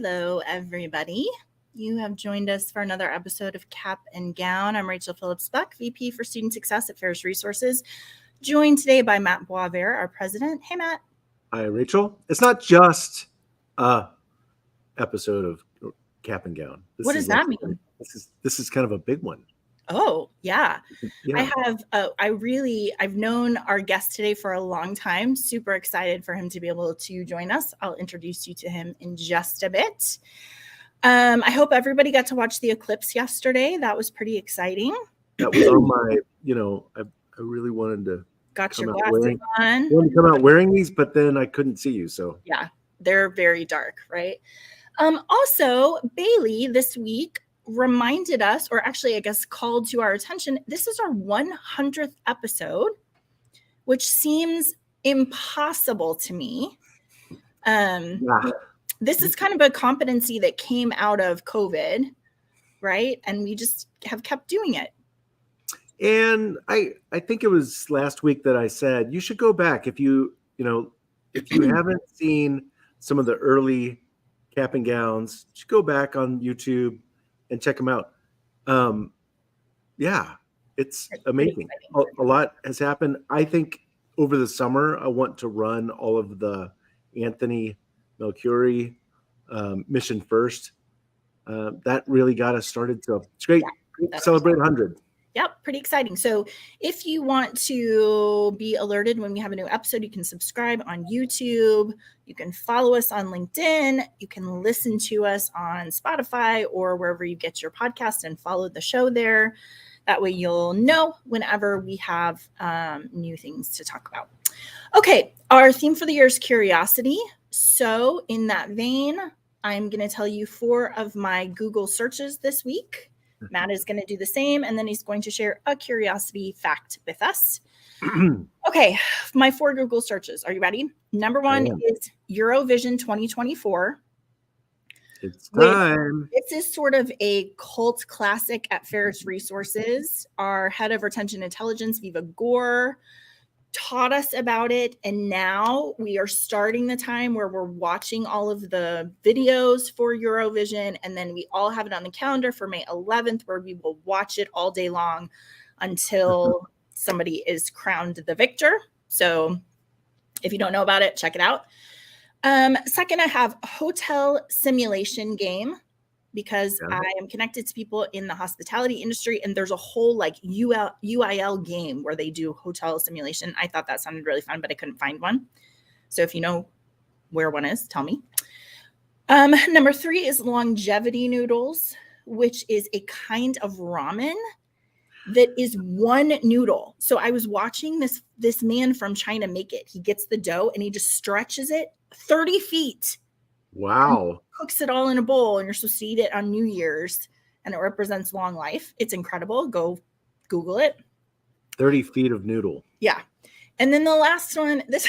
Hello, everybody. You have joined us for another episode of Cap and Gown. I'm Rachel Phillips-Buck, VP for Student Success at Ferris Resources, joined today by Matt Boisvert, our president. Hey, Matt. Hi, Rachel. It's not just a episode of Cap and Gown. What does that mean? This is kind of a big one. Oh, yeah. I've known our guest today for a long time. Super excited for him to be able to join us. I'll introduce you to him in just a bit. I hope everybody got to watch the eclipse yesterday. That was pretty exciting. That was on my, I really wanted to got your glasses on. I wanted to come out wearing these, but then I couldn't see you. So yeah, they're very dark, right? Also, Bailey this week reminded us, or actually, I guess, called to our attention, this is our 100th episode, which seems impossible to me. This is kind of a competency that came out of COVID, right? And we just have kept doing it. And I think it was last week that I said, you should go back if you haven't seen some of the early Cap and Gowns, you should go back on YouTube and check them out. It's amazing. A lot has happened. I think over the summer, I want to run all of the Anthony Melchiorri Mission First. That really got us started. So it's great. Celebrate 100. Yep, pretty exciting. So if you want to be alerted when we have a new episode, you can subscribe on YouTube. You can follow us on LinkedIn. You can listen to us on Spotify or wherever you get your podcast and follow the show there. That way you'll know whenever we have new things to talk about. Okay, our theme for the year is curiosity. So in that vein, I'm going to tell you 4 of my Google searches this week. Matt is going to do the same, and then he's going to share a curiosity fact with us. Okay, my 4 Google searches. Are you ready? Number 1 is Eurovision 2024. It's time. This is sort of a cult classic at Ferris Resources. Our head of retention intelligence, Viva Gore, taught us about it, and now we are starting the time where we're watching all of the videos for Eurovision, and then we all have it on the calendar for May 11th where we will watch it all day long until somebody is crowned the victor. So if you don't know about it, check it out. Second, I have hotel simulation game, because I am connected to people in the hospitality industry, and there's a whole UIL game where they do hotel simulation. I thought that sounded really fun, but I couldn't find one. So if you know where one is, tell me. Number 3 is longevity noodles, which is a kind of ramen that is one noodle. So I was watching this man from China make it. He gets the dough and he just stretches it 30 feet. Wow. Cooks it all in a bowl, and you're supposed to eat it on New Year's, and it represents long life. It's incredible. Go Google it. 30 feet of noodle. Yeah. And then the last one, this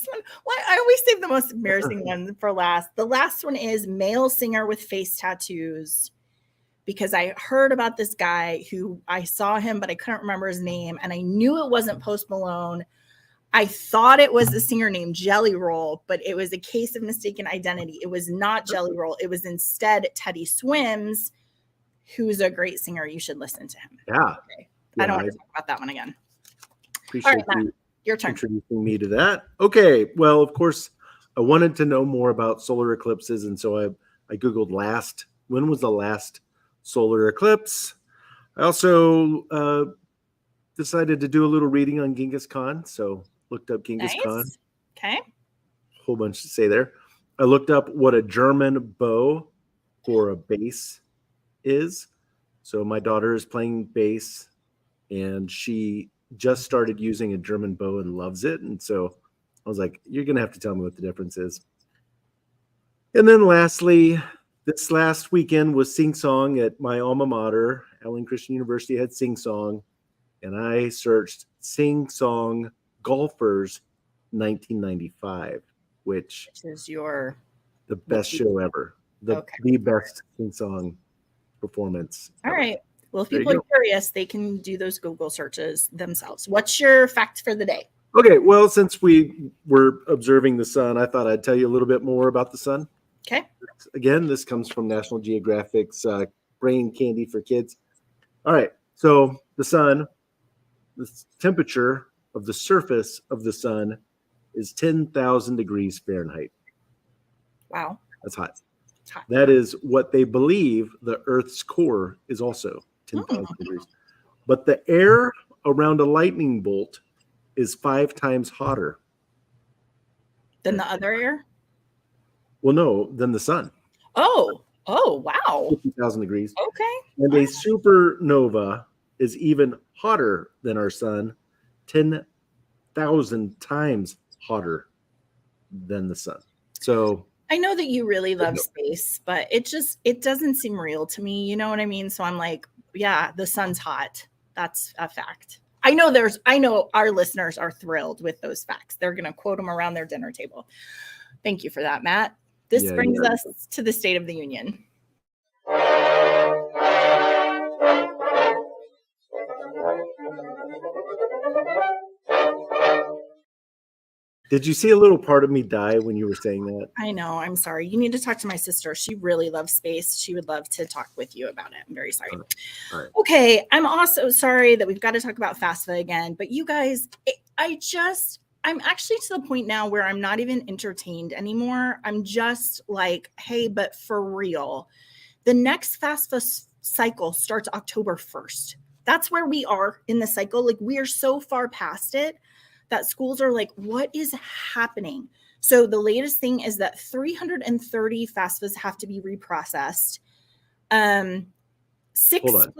one, I always save the most embarrassing one for last. The last one is male singer with face tattoos, because I heard about this guy who I saw him, but I couldn't remember his name, and I knew it wasn't Post Malone. I thought it was the singer named Jelly Roll, but it was a case of mistaken identity. It was not Jelly Roll. It was instead Teddy Swims, who's a great singer. You should listen to him. Yeah. Okay. I don't want to talk about that one again. Appreciate all right, Matt, your turn. Introducing me to that. Okay. Well, of course, I wanted to know more about solar eclipses, and so I Googled when was the last solar eclipse? I also decided to do a little reading on Genghis Khan, so looked up Genghis Khan. Okay. Whole bunch to say there. I looked up what a German bow for a bass is. So my daughter is playing bass, and she just started using a German bow and loves it. And so I was like, you're going to have to tell me what the difference is. And then lastly, this last weekend was Sing Song at my alma mater. Allen Christian University had Sing Song, and I searched Sing Song golfers 1995, which is the best show ever. The best Sing Song performance. All right. Well, if people are curious, they can do those Google searches themselves. What's your fact for the day? Okay. Well, since we were observing the sun, I thought I'd tell you a little bit more about the sun. Okay. Again, this comes from National Geographic's Brain Candy for Kids. All right. So the sun, the temperature of the surface of the sun is 10,000 degrees Fahrenheit. Wow. That's hot. It's hot. That is what they believe the Earth's core is also 10,000 degrees. But the air around a lightning bolt is 5 times hotter. Than the other air? Well, no, than the sun. Oh, wow. 50,000 degrees. Okay. And a supernova is even hotter than our sun, 10,000 times hotter than the sun. So I know that you really love space, but it doesn't seem real to me. You know what I mean? So I'm like, yeah, the sun's hot. That's a fact. I know our listeners are thrilled with those facts. They're going to quote them around their dinner table. Thank you for that, Matt. This brings us to the State of the Union. did you see a little part of me die when you were saying that? I know. I'm sorry. You need to talk to my sister. She really loves space. She would love to talk with you about it. I'm very sorry. All right. Okay. I'm also sorry that we've got to talk about FAFSA again. But you guys, I'm actually to the point now where I'm not even entertained anymore. I'm just like, hey, but for real, the next FAFSA cycle starts October 1st. That's where we are in the cycle. Like, we are so far past it that schools are like, what is happening? So the latest thing is that 330 FAFSAs have to be reprocessed. Hold on.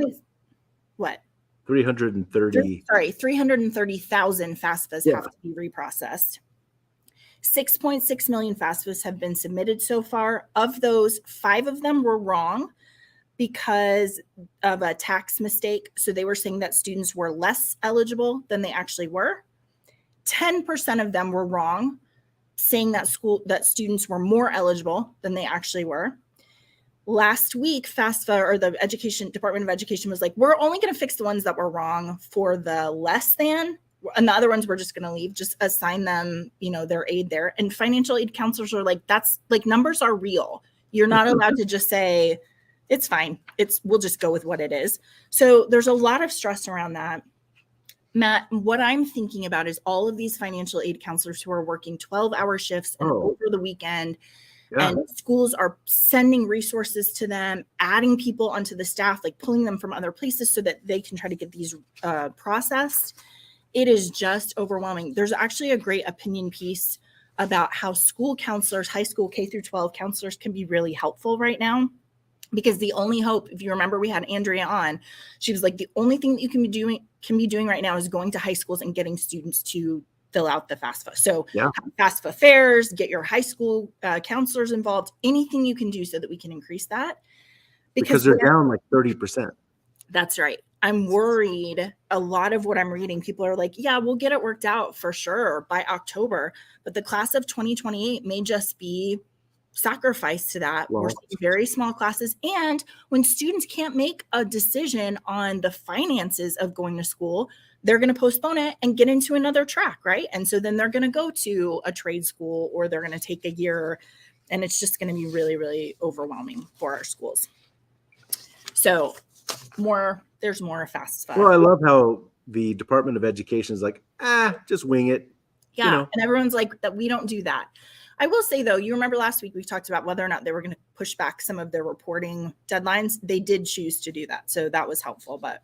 What? 330. 330,000 FAFSAs have to be reprocessed. 6.6 million FAFSAs have been submitted so far. Of those, 5 of them were wrong because of a tax mistake. So they were saying that students were less eligible than they actually were. 10% of them were wrong, saying that students were more eligible than they actually were. Last week, FAFSA, or the Department of Education, was like, we're only going to fix the ones that were wrong for the less than, and the other ones we're just going to leave, just assign them, their aid there. And financial aid counselors are like, that's like, numbers are real. You're not allowed to just say, it's fine. We'll just go with what it is. So there's a lot of stress around that. Matt, what I'm thinking about is all of these financial aid counselors who are working 12-hour shifts and over the weekend, and schools are sending resources to them, adding people onto the staff, like pulling them from other places so that they can try to get these processed. It is just overwhelming. There's actually a great opinion piece about how school counselors, high school K through 12 counselors, can be really helpful right now. Because the only hope, if you remember, we had Andrea on, she was like, the only thing that you can be doing right now is going to high schools and getting students to fill out the FAFSA. So FAFSA fairs, get your high school counselors involved, anything you can do so that we can increase that. Because they're down like 30%. That's right. I'm worried. A lot of what I'm reading, people are like, yeah, we'll get it worked out for sure by October. But the class of 2028 may just be sacrifice to that. We're seeing very small classes. And when students can't make a decision on the finances of going to school, they're going to postpone it and get into another track, right? And so then they're going to go to a trade school, or they're going to take a year, and it's just going to be really, really overwhelming for our schools. So there's more FAFSA. Well, I love how the Department of Education is like, just wing it. Yeah. And everyone's like, that we don't do that. I will say, though, you remember last week we talked about whether or not they were going to push back some of their reporting deadlines. They did choose to do that. So that was helpful, but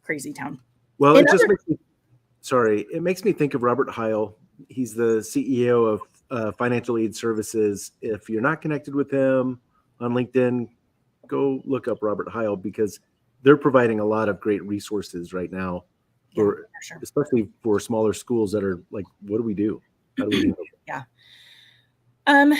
crazy town. Well, it makes me think of Robert Heil. He's the CEO of Financial Aid Services. If you're not connected with him on LinkedIn, go look up Robert Heil, because they're providing a lot of great resources right now, especially for smaller schools that are like, what do we do? How do we do it? Yeah. In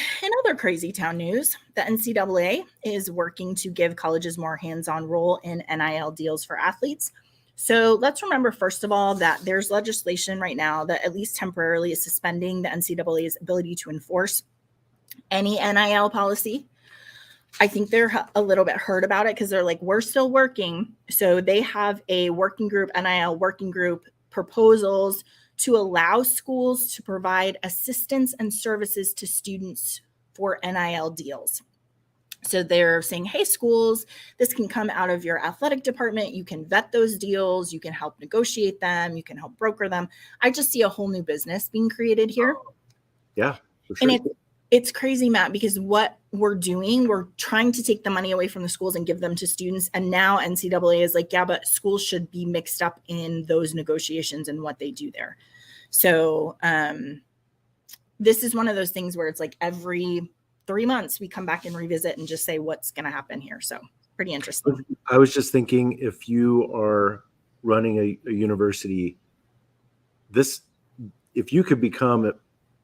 other crazy town news, the NCAA is working to give colleges more hands-on role in NIL deals for athletes. So let's remember, first of all, that there's legislation right now that at least temporarily is suspending the NCAA's ability to enforce any NIL policy. I think they're a little bit hurt about it because they're like, we're still working. So they have a working group, NIL working group, proposals to allow schools to provide assistance and services to students for NIL deals. So they're saying, hey, schools, this can come out of your athletic department. You can vet those deals. You can help negotiate them. You can help broker them. I just see a whole new business being created here. Yeah, for sure. And it's crazy, Matt, because what we're doing, we're trying to take the money away from the schools and give them to students. And now NCAA is like, yeah, but schools should be mixed up in those negotiations and what they do there. So this is one of those things where it's like every 3 months we come back and revisit and just say what's going to happen here. So pretty interesting. I was just thinking, if you are running a university, if you could become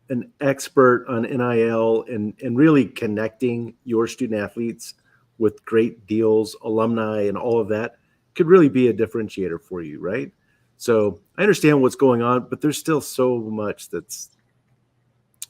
an expert on NIL and really connecting your student athletes with great deals, alumni, and all of that, could really be a differentiator for you, right? So I understand what's going on, but there's still so much that's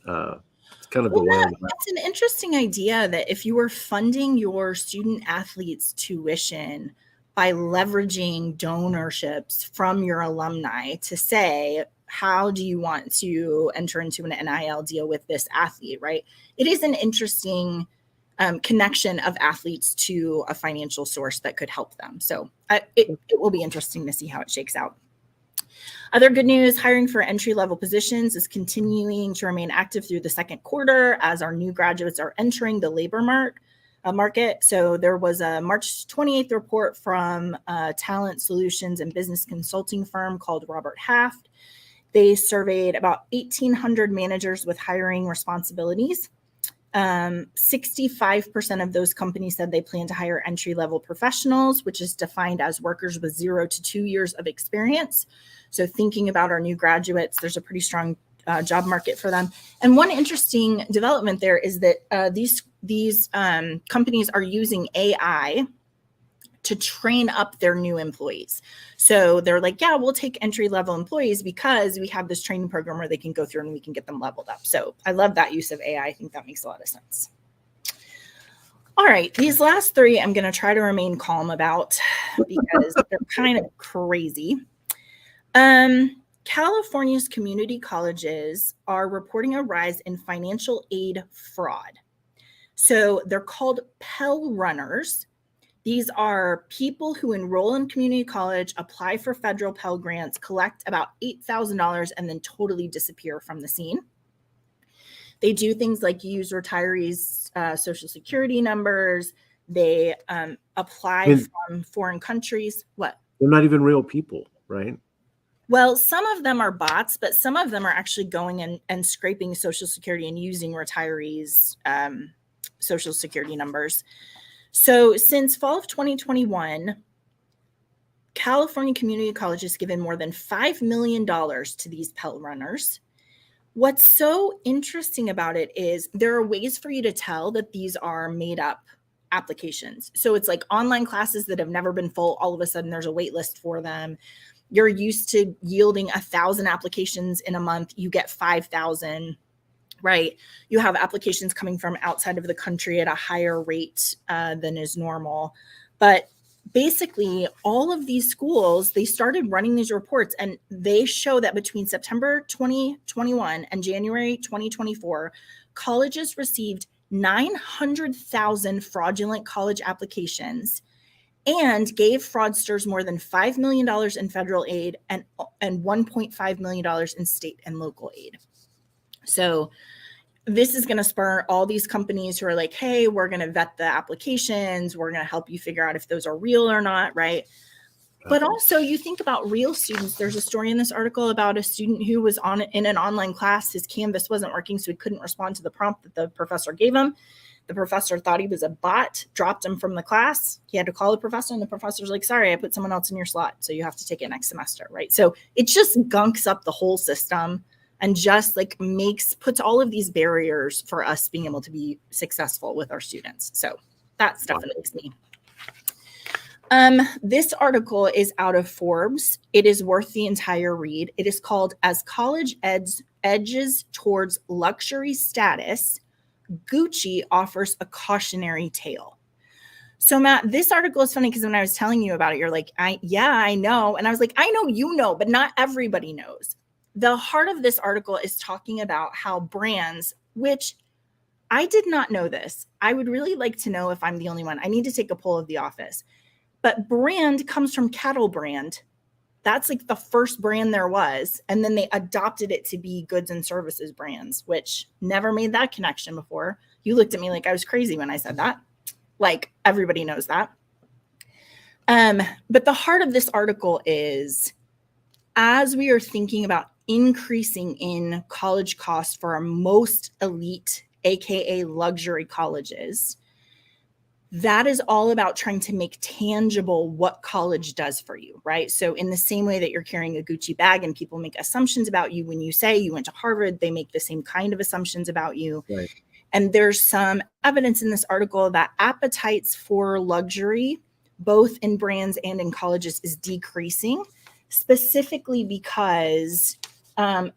kind of the wild. That's an interesting idea, that if you were funding your student athletes' tuition by leveraging donorships from your alumni to say, how do you want to enter into an NIL deal with this athlete, right? It is an interesting connection of athletes to a financial source that could help them. So it will be interesting to see how it shakes out. Other good news, hiring for entry-level positions is continuing to remain active through the second quarter as our new graduates are entering the labor market. So there was a March 28th report from a talent solutions and business consulting firm called Robert Half. They surveyed about 1,800 managers with hiring responsibilities. 65% of those companies said they plan to hire entry-level professionals, which is defined as workers with 0 to 2 years of experience. So thinking about our new graduates, there's a pretty strong job market for them. And one interesting development there is that these companies are using AI to train up their new employees. So they're like, yeah, we'll take entry-level employees because we have this training program where they can go through and we can get them leveled up. So I love that use of AI. I think that makes a lot of sense. All right, these last three I'm going to try to remain calm about because they're kind of crazy. California's community colleges are reporting a rise in financial aid fraud. So they're called Pell Runners. These are people who enroll in community college, apply for federal Pell Grants, collect about $8,000, and then totally disappear from the scene. They do things like use retirees' Social Security numbers. They apply from foreign countries. What? They're not even real people, right? Well, some of them are bots, but some of them are actually going and scraping Social Security and using retirees' Social Security numbers. So since fall of 2021, California community colleges has given more than $5 million to these Pell Runners. What's so interesting about it is there are ways for you to tell that these are made up applications. So it's like online classes that have never been full. All of a sudden there's a wait list for them. You're used to yielding 1,000 applications in a month. You get 5,000. Right. You have applications coming from outside of the country at a higher rate than is normal. But basically, all of these schools, they started running these reports and they show that between September 2021 and January 2024, colleges received 900,000 fraudulent college applications and gave fraudsters more than $5 million in federal aid and $1.5 million in state and local aid. So this is going to spur all these companies who are like, hey, we're going to vet the applications. We're going to help you figure out if those are real or not, right? But also you think about real students. There's a story in this article about a student who was in an online class. His Canvas wasn't working, so he couldn't respond to the prompt that the professor gave him. The professor thought he was a bot, dropped him from the class. He had to call the professor, and the professor's like, sorry, I put someone else in your slot, so you have to take it next semester, right? So it just gunks up the whole system and just like puts all of these barriers for us being able to be successful with our students. So that stuff annoys me. This article is out of Forbes. It is worth the entire read. It is called As College Edges Towards Luxury Status, Gucci Offers a Cautionary Tale. So Matt, this article is funny because when I was telling you about it, you're like, I know. And I was like, I know, you know, but not everybody knows. The heart of this article is talking about how brands, which I did not know this. I would really like to know if I'm the only one. I need to take a poll of the office. But brand comes from cattle brand. That's like the first brand there was. And then they adopted it to be goods and services brands, which never made that connection before. You looked at me like I was crazy when I said that. Like everybody knows that. But the heart of this article is, as we are thinking about increasing in college costs for our most elite, AKA luxury colleges, that is all about trying to make tangible what college does for you, right? So in the same way that you're carrying a Gucci bag and people make assumptions about you when you say you went to Harvard, they make the same kind of assumptions about you. Right. And there's some evidence in this article that appetites for luxury, both in brands and in colleges, is decreasing, specifically because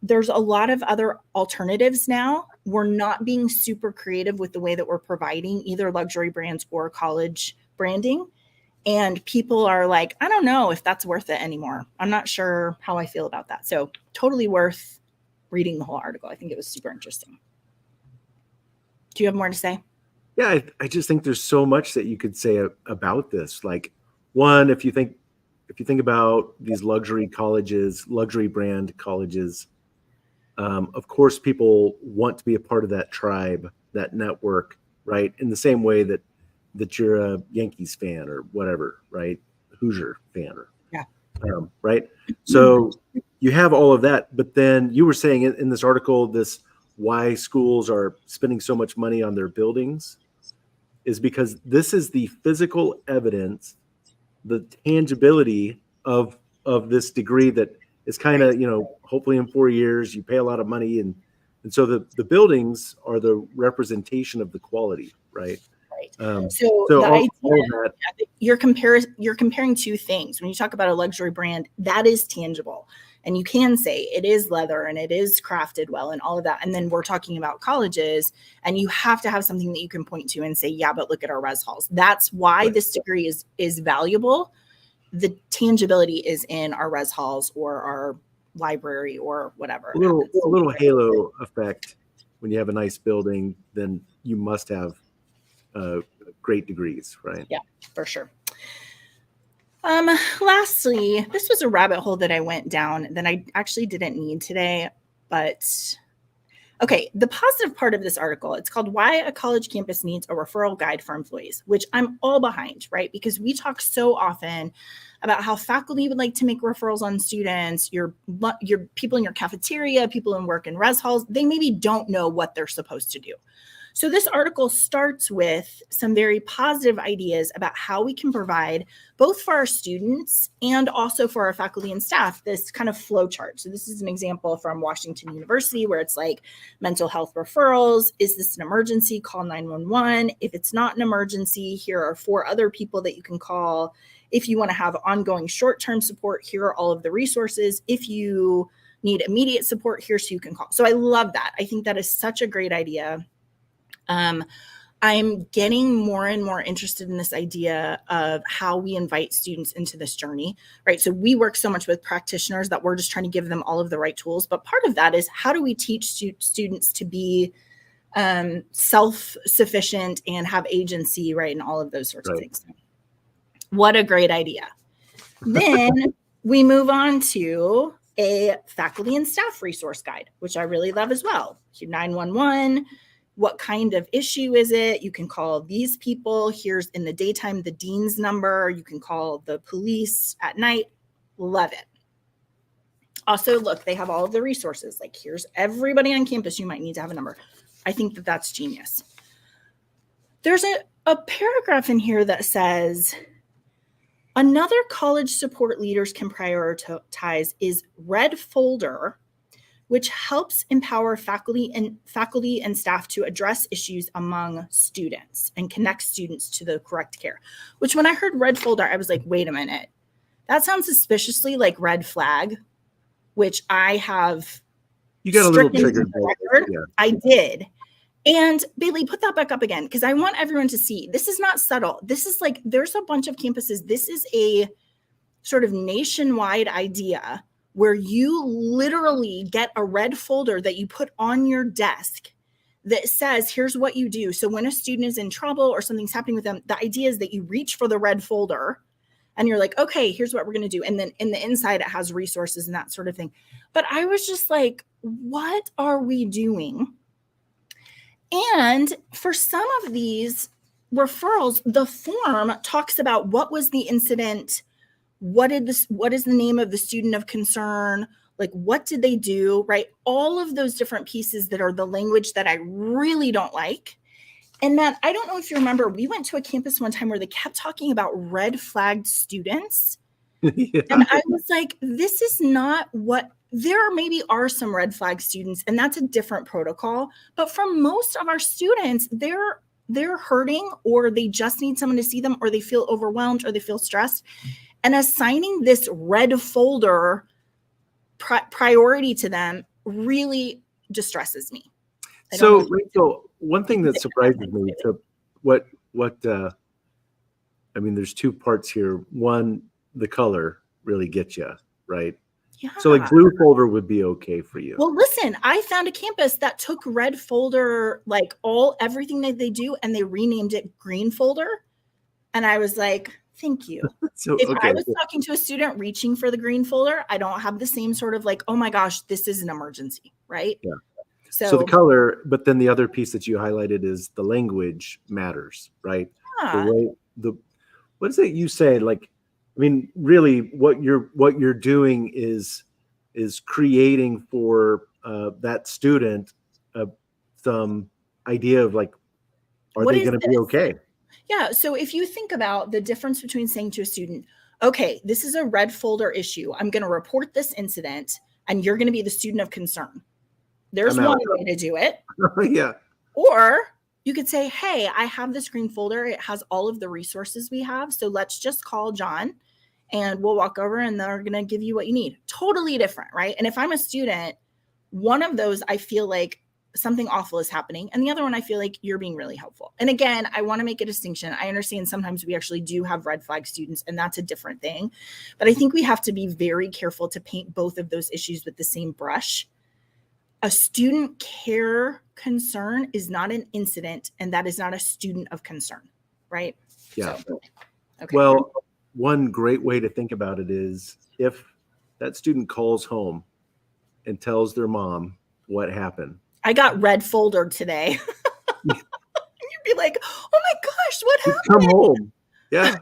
there's a lot of other alternatives now. We're not being super creative with the way that we're providing either luxury brands or college branding. And people are like, I don't know if that's worth it anymore. I'm not sure how I feel about that. So totally worth reading the whole article. I think it was super interesting. Do you have more to say? Yeah, I just think there's so much that you could say about this. Like, one, if you think about these luxury colleges, luxury brand colleges, of course, people want to be a part of that tribe, that network, right? In the same way that you're a Yankees fan or whatever, right? Hoosier fan, or right? So you have all of that, but then you were saying in this article, this why schools are spending so much money on their buildings is because this is the physical evidence, the tangibility of this degree that is kind of, hopefully in 4 years you pay a lot of money, and so the buildings are the representation of the quality, right? Right. So the all idea, that, you're comparing two things. When you talk about a luxury brand, that is tangible. And you can say it is leather and it is crafted well and all of that. And then we're talking about colleges, and you have to have something that you can point to and say, yeah, but look at our res halls. That's why right. this degree is valuable. The tangibility is in our res halls or our library or whatever. A little halo effect. When you have a nice building, then you must have great degrees, right? Yeah, for sure. Lastly, this was a rabbit hole that I went down that I actually didn't need today, but okay. The positive part of this article, it's called Why a College Campus Needs a Referral Guide for Employees, which I'm all behind, right? Because we talk so often about how faculty would like to make referrals on students, your people in your cafeteria, people in work in res halls, they maybe don't know what they're supposed to do. So this article starts with some very positive ideas about how we can provide, both for our students and also for our faculty and staff, this kind of flow chart. So this is an example from Washington University where it's like mental health referrals. Is this an emergency? Call 911. If it's not an emergency, here are 4 other people that you can call. If you want to have ongoing short-term support, here are all of the resources. If you need immediate support, here's who you can call. So I love that. I think that is such a great idea. I'm getting more and more interested in this idea of how we invite students into this journey, right? So we work so much with practitioners that we're just trying to give them all of the right tools. But part of that is, how do we teach students to be self-sufficient and have agency, right? And all of those sorts of things. What a great idea. Then we move on to a faculty and staff resource guide, which I really love as well. 911. What kind of issue is it? You can call these people. Here's in the daytime, the dean's number. You can call the police at night. Love it. Also, look, they have all of the resources. Like, here's everybody on campus you might need to have a number. I think that that's genius. There's a paragraph in here that says, another college support leaders can prioritize is Red Folder, which helps empower faculty and staff to address issues among students and connect students to the correct care. Which, when I heard Red Folder, I was like, wait a minute. That sounds suspiciously like red flag, which I have. You got a little triggered. Yeah. I did. And Bailey, put that back up again, because I want everyone to see. This is not subtle. This is like, there's a bunch of campuses. This is a sort of nationwide idea where you literally get a red folder that you put on your desk that says, here's what you do. So when a student is in trouble or something's happening with them, the idea is that you reach for the red folder and you're like, okay, here's what we're going to do. And then in the inside, it has resources and that sort of thing. But I was just like, what are we doing? And for some of these referrals, the form talks about what was the incident, what is the name of the student of concern, like what did they do, right? All of those different pieces that are the language that I really don't like. And Matt, I don't know if you remember, we went to a campus one time where they kept talking about red flagged students. Yeah. And I was like, this is not what, there maybe are some red flag students, and that's a different protocol. But for most of our students, they're hurting, or they just need someone to see them, or they feel overwhelmed, or they feel stressed. And assigning this red folder priority to them really distresses me. So, Rachel, one thing that surprises me, so I mean, there's two parts here. One, the color really gets you, right? Yeah. So like blue folder would be okay for you. Well, listen, I found a campus that took red folder, like everything that they do, and they renamed it green folder. And I was like, thank you. So, if okay. I was talking to a student reaching for the green folder, I don't have the same sort of like, oh my gosh, this is an emergency, right? Yeah. So the color, but then the other piece that you highlighted is the language matters, right? Yeah. The way what is it you say? Like, I mean, really, what you're doing is creating for that student some idea of like, are What they is going to this? be okay? Yeah. So if you think about the difference between saying to a student, okay, this is a red folder issue, I'm going to report this incident, and you're going to be the student of concern. There's one way to do it. Yeah. Or you could say, hey, I have this green folder. It has all of the resources we have. So let's just call John and we'll walk over and they're going to give you what you need. Totally different, right? And if I'm a student, one of those, I feel like something awful is happening. And the other one, I feel like you're being really helpful. And again, I want to make a distinction. I understand sometimes we actually do have red flag students, and that's a different thing. But I think we have to be very careful to paint both of those issues with the same brush. A student care concern is not an incident, and that is not a student of concern, right? Yeah. So, okay. Well, one great way to think about it is if that student calls home and tells their mom what happened. I got red foldered today. You'd be like, oh my gosh, what happened? Come home. Yeah.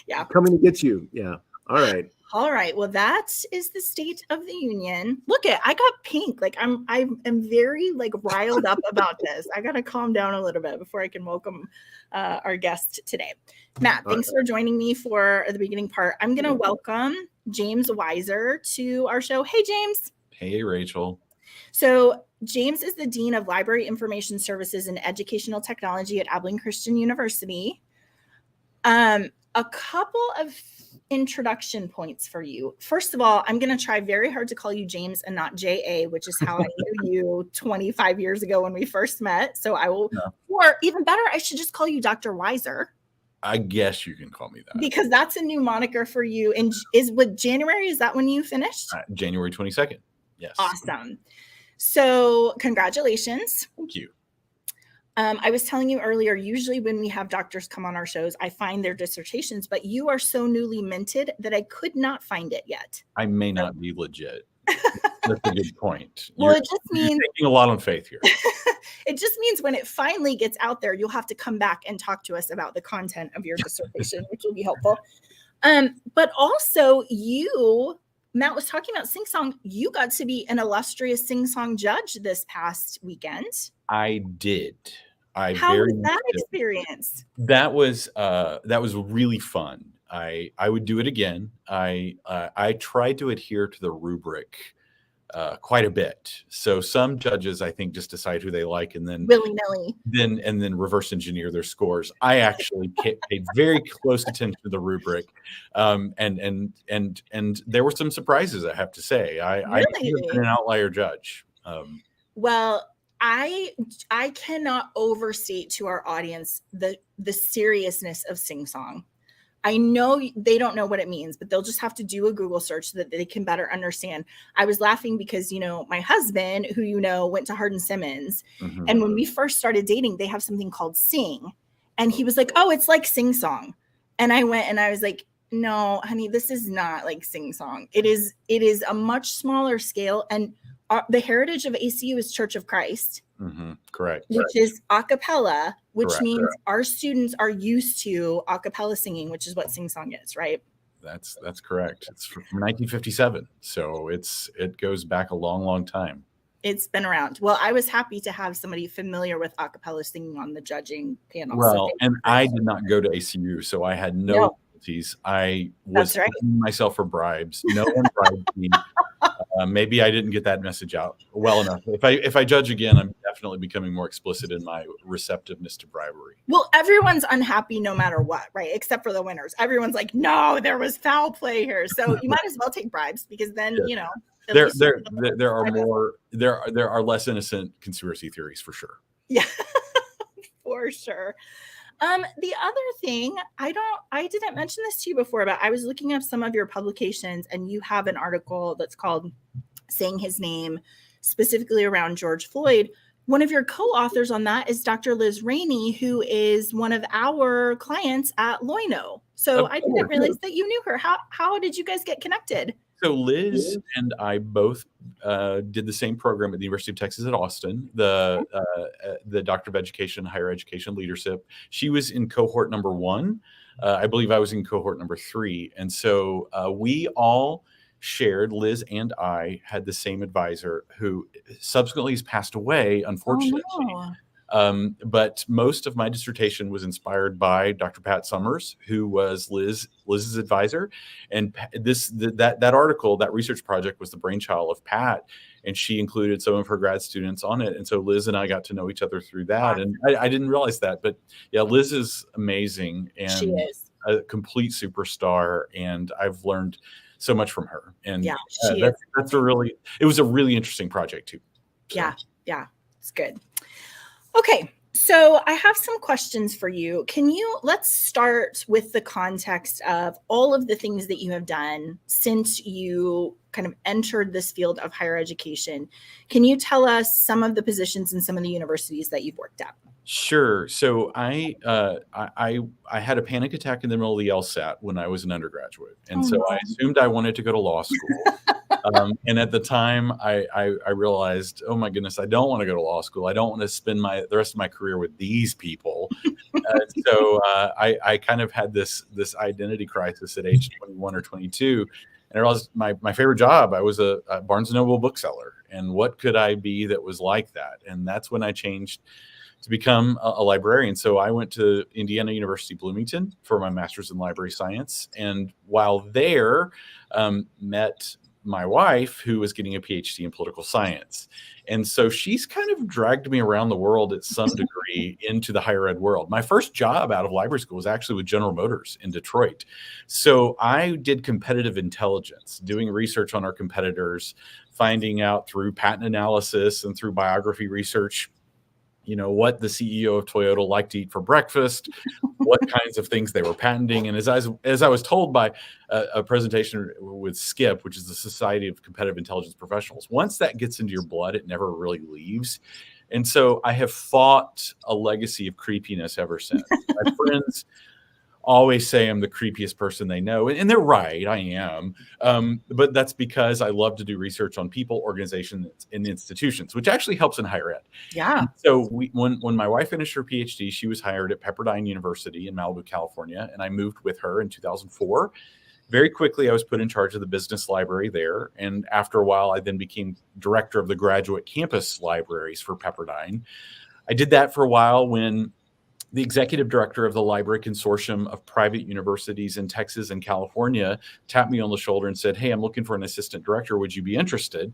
Yeah. Coming to get you. Yeah. All right. All right. Well, that is the State of the Union. Look I got pink. Like I am very like riled up about this. I got to calm down a little bit before I can welcome our guest today. Matt, thanks for joining me for the beginning part. I'm going to welcome James Weiser to our show. Hey, James. Hey, Rachel. So James is the Dean of Library Information Services and Educational Technology at Abilene Christian University. A couple of introduction points for you. First of all, I'm going to try very hard to call you James and not J.A., which is how I knew you 25 years ago when we first met. So I will, or even better, I should just call you Dr. Weiser. I guess you can call me that. Because that's a new moniker for you. And is with January, is that when you finished? January 22nd. Yes. Awesome. So congratulations. Thank you. I was telling you earlier, usually when we have doctors come on our shows, I find their dissertations, but you are so newly minted that I could not find it yet. I may not be legit. That's a good point. Well, it just means you're taking a lot on faith here. It just means when it finally gets out there, you'll have to come back and talk to us about the content of your dissertation, which will be helpful. But also Matt was talking about Sing Song. You got to be an illustrious Sing Song judge this past weekend. I did. How was that experience? That was really fun. I would do it again. I tried to adhere to the rubric quite a bit. So some judges, I think, just decide who they like and then willy-nilly, then reverse engineer their scores. I actually paid very close attention to the rubric, and there were some surprises. I have to say, I could have been an outlier judge. Well, I cannot overstate to our audience the seriousness of Sing Song. I know they don't know what it means, but they'll just have to do a Google search so that they can better understand. I was laughing because, my husband, who went to Hardin Simmons, Mhm. and when we first started dating, they have something called Sing. And he was like, oh, it's like Sing Song. And I went and I was like, no, honey, this is not like Sing Song. It is a much smaller scale. And the heritage of ACU is Church of Christ. Correct. Which is a cappella, which Correct. means our students are used to a cappella singing, which is what Sing Song is, right? That's correct. It's from 1957. So it goes back a long, long time. It's been around. Well, I was happy to have somebody familiar with a cappella singing on the judging panel. Well, and I did not go to ACU, so I had no penalties. I was paying myself for bribes. No one bribed me. Maybe I didn't get that message out well enough. If I judge again, I'm definitely becoming more explicit in my receptiveness to bribery. Well, everyone's unhappy no matter what, right? Except for the winners. Everyone's like, no, there was foul play here. So you might as well take bribes because then, there are less innocent conspiracy theories for sure. Yeah, for sure. The other thing, I didn't mention this to you before, but I was looking up some of your publications, and you have an article that's called Saying His Name, specifically around George Floyd. One of your co-authors on that is Dr. Liz Rainey, who is one of our clients at Loino. So I didn't realize that you knew her. How did you guys get connected? So Liz and I both did the same program at the University of Texas at Austin, the Doctor of Education, Higher Education Leadership. She was in cohort number 1. I believe I was in cohort number 3. And so we all shared, Liz and I had the same advisor who subsequently has passed away, unfortunately. Oh, no. But most of my dissertation was inspired by Dr. Pat Summers, who was Liz's advisor. And that article, that research project was the brainchild of Pat, and she included some of her grad students on it. And so Liz and I got to know each other through that. And I didn't realize that, but yeah, Liz is amazing and she is a complete superstar. And I've learned so much from her. And yeah, it was a really interesting project too. So. Yeah, it's good. Okay, so I have some questions for you. Let's start with the context of all of the things that you have done since you kind of entered this field of higher education. Can you tell us some of the positions in some of the universities that you've worked at? Sure. So I had a panic attack in the middle of the LSAT when I was an undergraduate. And I assumed I wanted to go to law school. And at the time I realized, oh my goodness, I don't want to go to law school. I don't want to spend the rest of my career with these people. I kind of had this identity crisis at age 21 or 22. And I realized my favorite job, I was a Barnes & Noble bookseller. And what could I be that was like that? And that's when I changed to become a librarian. So I went to Indiana University Bloomington for my master's in library science. And while there, met my wife, who was getting a PhD in political science. And so she's kind of dragged me around the world at some degree into the higher ed world. My first job out of library school was actually with General Motors in Detroit. So I did competitive intelligence, doing research on our competitors, finding out through patent analysis and through biography research, what the CEO of Toyota liked to eat for breakfast, what kinds of things they were patenting. And as I was told by a presentation with SCIP, which is the Society of Competitive Intelligence Professionals, once that gets into your blood, it never really leaves. And so I have fought a legacy of creepiness ever since. My friends always say I'm the creepiest person they know. And they're right, I am. But that's because I love to do research on people, organizations, and institutions, which actually helps in higher ed. Yeah. So when my wife finished her PhD, she was hired at Pepperdine University in Malibu, California, and I moved with her in 2004. Very quickly, I was put in charge of the business library there. And after a while, I then became director of the graduate campus libraries for Pepperdine. I did that for a while when the executive director of the Library Consortium of Private Universities in Texas and California tapped me on the shoulder and said, hey, I'm looking for an assistant director. Would you be interested?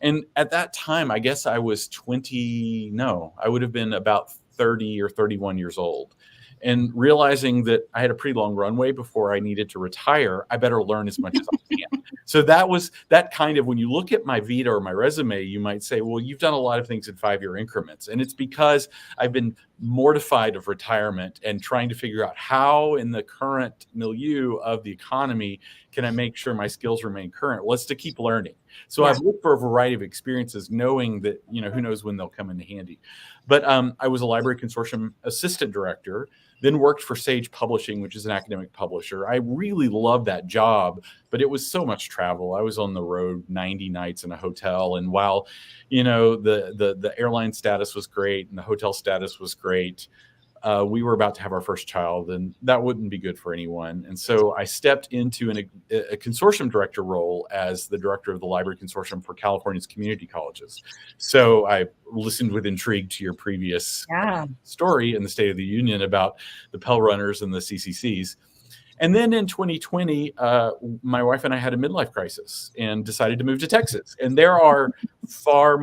And at that time, I guess I was I would have been about 30 or 31 years old. and realizing that I had a pretty long runway before I needed to retire, I better learn as much as I can. So that was that kind of, when you look at my vita or my resume, you might say, well, you've done a lot of things in 5-year increments. And it's because I've been mortified of retirement and trying to figure out how in the current milieu of the economy can I make sure my skills remain current? Well, it's to keep learning. So I've looked for a variety of experiences, knowing that, who knows when they'll come into handy. But I was a library consortium assistant director, then worked for Sage Publishing, which is an academic publisher. I really loved that job, but it was so much travel. I was on the road 90 nights in a hotel. And while, the airline status was great and the hotel status was great, we were about to have our first child, and that wouldn't be good for anyone. And so I stepped into a consortium director role as the director of the Library Consortium for California's community colleges. So I listened with intrigue to your previous story in the State of the Union about the Pell Runners and the CCCs. And then in 2020, my wife and I had a midlife crisis and decided to move to Texas. And there are far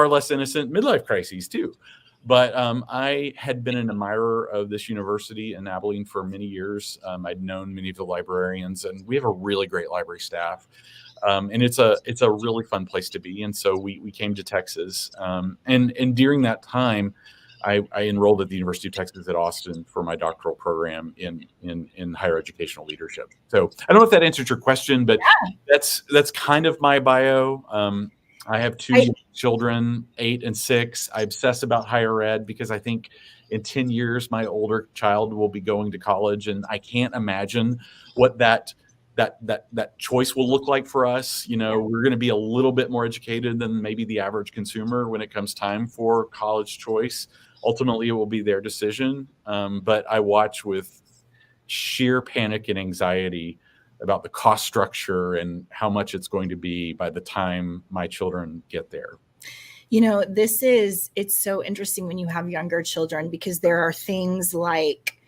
less innocent midlife crises too. But I had been an admirer of this university in Abilene for many years. I'd known many of the librarians, and we have a really great library staff. And it's a really fun place to be. And so we came to Texas. And during that time, I enrolled at the University of Texas at Austin for my doctoral program in higher educational leadership. So I don't know if that answered your question, but that's kind of my bio. I have two children, 8 and 6. I obsess about higher ed because I think in 10 years, my older child will be going to college, and I can't imagine what that choice will look like for us. We're going to be a little bit more educated than maybe the average consumer when it comes time for college choice. Ultimately, it will be their decision. But I watch with sheer panic and anxiety about the cost structure and how much it's going to be by the time my children get there. It's so interesting when you have younger children, because there are things like,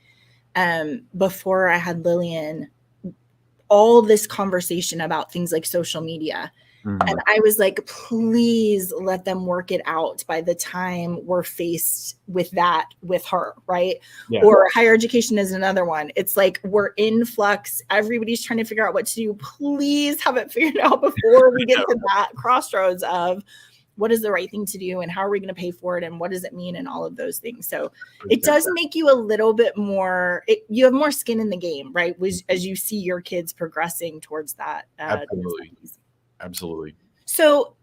before I had Lillian, all this conversation about things like social media. Mm-hmm. And I was like, please let them work it out by the time we're faced with that with her, right? Yeah. Or higher education is another one. It's like, we're in flux. Everybody's trying to figure out what to do. Please have it figured out before we get to that crossroads of what is the right thing to do and how are we going to pay for it and what does it mean and all of those things. So it does make you a little bit more, you have more skin in the game, right? As you see your kids progressing towards that. Absolutely. So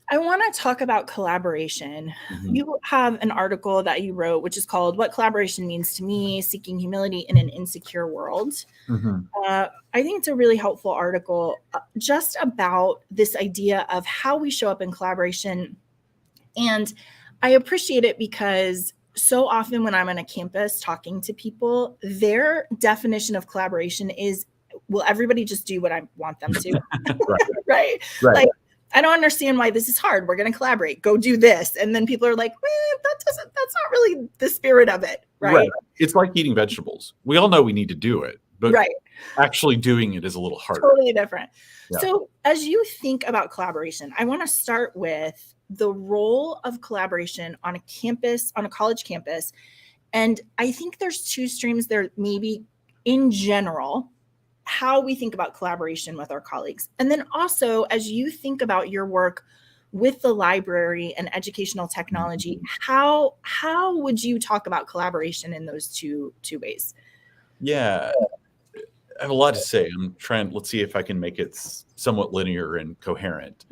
I want to talk about collaboration. Mm-hmm. You have an article that you wrote, which is called "What Collaboration Means to Me, Seeking Humility in an Insecure World." Mm-hmm. I think it's a really helpful article just about this idea of how we show up in collaboration. And I appreciate it because so often when I'm on a campus talking to people, their definition of collaboration is, will everybody just do what I want them to? Right. Like, I don't understand why this is hard. We're going to collaborate. Go do this. And then people are like, that's not really the spirit of it. Right. It's like eating vegetables. We all know we need to do it, but actually doing it is a little harder. Totally different. Yeah. So as you think about collaboration, I want to start with the role of collaboration on a campus, on a college campus. And I think there's two streams there, maybe in general, how we think about collaboration with our colleagues. And then also, as you think about your work with the library and educational technology, how would you talk about collaboration in those two ways? Yeah, I have a lot to say. Let's see if I can make it somewhat linear and coherent.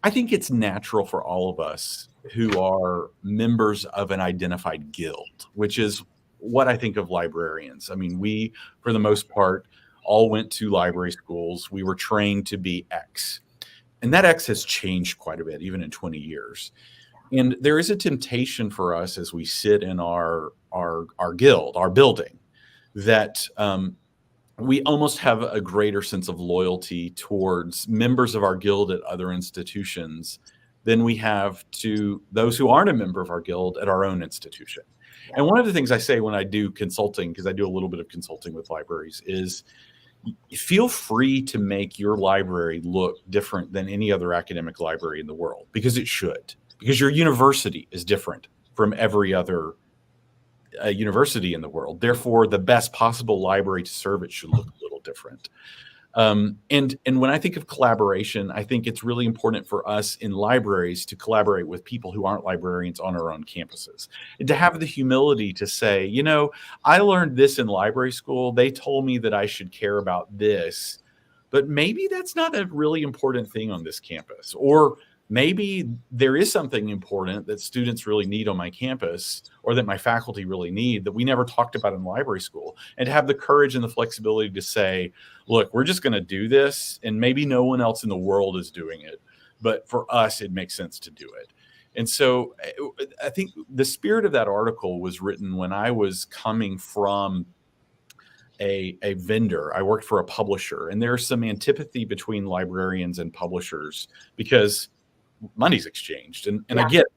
I think it's natural for all of us who are members of an identified guild, which is what I think of librarians. I mean, we, for the most part, all went to library schools. We were trained to be X. And that X has changed quite a bit, even in 20 years. And there is a temptation for us as we sit in our guild, our building, that we almost have a greater sense of loyalty towards members of our guild at other institutions than we have to those who aren't a member of our guild at our own institution. And one of the things I say when I do consulting, because I do a little bit of consulting with libraries, is feel free to make your library look different than any other academic library in the world, because it should, because your university is different from every other university in the world. Therefore, the best possible library to serve it should look a little different. And when I think of collaboration, I think it's really important for us in libraries to collaborate with people who aren't librarians on our own campuses, and to have the humility to say, you know, I learned this in library school. They told me that I should care about this, but maybe that's not a really important thing on this campus. Or maybe there is something important that students really need on my campus, or that my faculty really need, that we never talked about in library school. And to have the courage and the flexibility to say, look, we're just going to do this, and maybe no one else in the world is doing it, but for us, it makes sense to do it. And so I think the spirit of that article was written when I was coming from a vendor. I worked for a publisher, and there's some antipathy between librarians and publishers because money's exchanged, and I get it.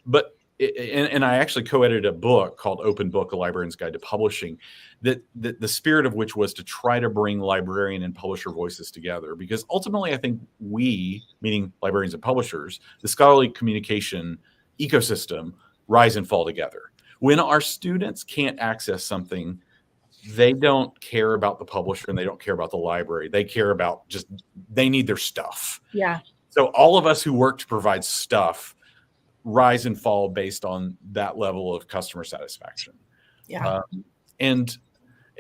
But I actually co-edited a book called Open Book: A Librarian's Guide to Publishing, that the spirit of which was to try to bring librarian and publisher voices together, because ultimately I think we, meaning librarians and publishers, the scholarly communication ecosystem, rise and fall together. When our students can't access something, they don't care about the publisher and they don't care about the library. They care about they need their stuff. Yeah. So all of us who work to provide stuff rise and fall based on that level of customer satisfaction. Yeah. And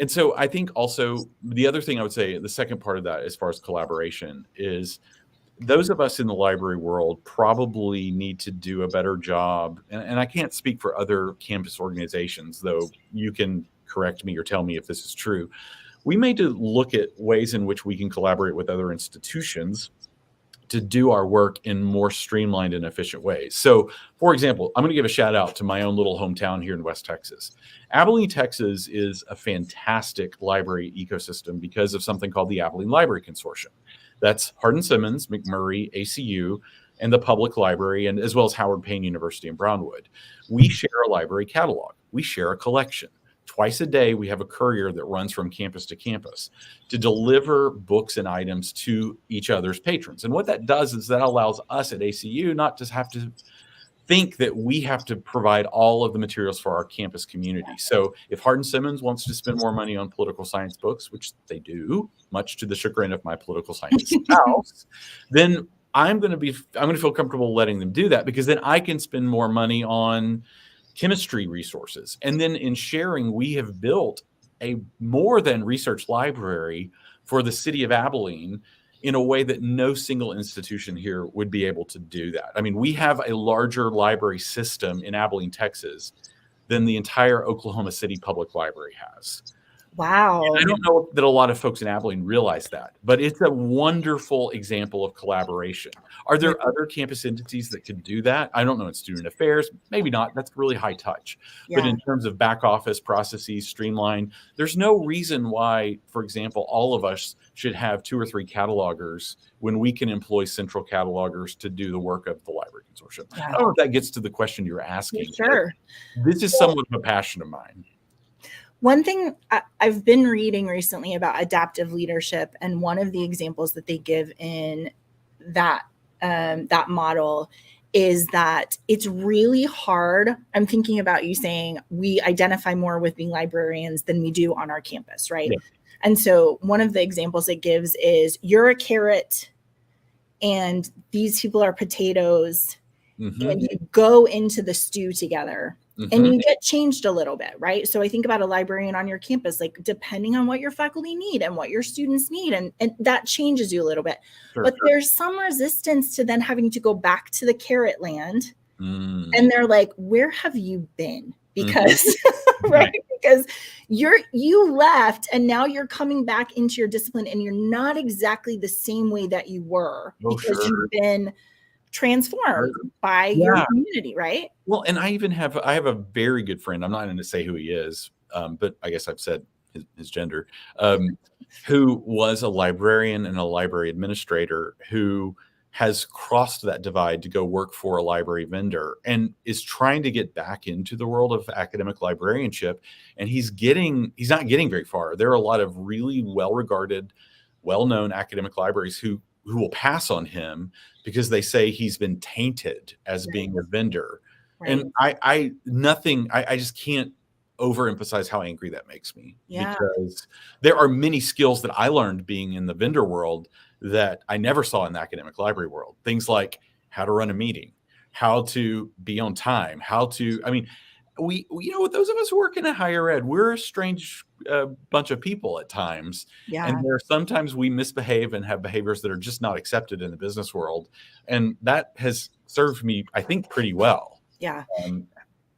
so I think also the other thing I would say, the second part of that, as far as collaboration, is those of us in the library world probably need to do a better job. And I can't speak for other campus organizations, though you can correct me or tell me if this is true. We may need to look at ways in which we can collaborate with other institutions to do our work in more streamlined and efficient ways. So, for example, I'm going to give a shout out to my own little hometown here in West Texas. Abilene, Texas is a fantastic library ecosystem because of something called the Abilene Library Consortium. That's Hardin-Simmons, McMurray, ACU, and the public library, and as well as Howard Payne University in Brownwood. We share a library catalog. We share a collection. Twice a day, we have a courier that runs from campus to campus to deliver books and items to each other's patrons. And what that does is that allows us at ACU not to have to think that we have to provide all of the materials for our campus community. So if Hardin-Simmons wants to spend more money on political science books, which they do, much to the chagrin of my political science spouse, then I'm going to feel comfortable letting them do that, because then I can spend more money on chemistry resources. And then in sharing, we have built a more than research library for the city of Abilene in a way that no single institution here would be able to do that. I mean, we have a larger library system in Abilene, Texas, than the entire Oklahoma City Public Library has. Wow. And I don't know that a lot of folks in Abilene realize that, but it's a wonderful example of collaboration. Are there other campus entities that could do that? I don't know, in student affairs, maybe not. That's really high touch. Yeah. But in terms of back office processes, streamline, there's no reason why, for example, all of us should have 2 or 3 catalogers when we can employ central catalogers to do the work of the Library Consortium. Yeah. I don't know if that gets to the question you're asking. Sure. This is somewhat of a passion of mine. One thing I've been reading recently about adaptive leadership, and one of the examples that they give in that model is that it's really hard. I'm thinking about you saying we identify more with being librarians than we do on our campus, right? Yeah. And so one of the examples it gives is you're a carrot and these people are potatoes, and you go into the stew together. And you get changed a little bit, right? So I think about a librarian on your campus, like depending on what your faculty need and what your students need, and that changes you a little bit. But there's some resistance to then having to go back to the carrot land. And they're like, where have you been? Because, right? Because you left and now you're coming back into your discipline and you're not exactly the same way that you were because you've been transformed by your community, right? Well, and I have a very good friend. I'm not going to say who he is, but I guess I've said his gender, who was a librarian and a library administrator who has crossed that divide to go work for a library vendor and is trying to get back into the world of academic librarianship. And he's not getting very far. There are a lot of really well-regarded, well-known academic libraries who will pass on him because they say he's been tainted as being a vendor. Right. And I just can't overemphasize how angry that makes me, Yeah. because there are many skills that I learned being in the vendor world that I never saw in the academic library world. Things like how to run a meeting, how to be on time, we those of us who work in a higher ed, we're a strange bunch of people at times. Yeah. And there sometimes we misbehave and have behaviors that are just not accepted in the business world. And that has served me, I think, pretty well. Yeah. Um,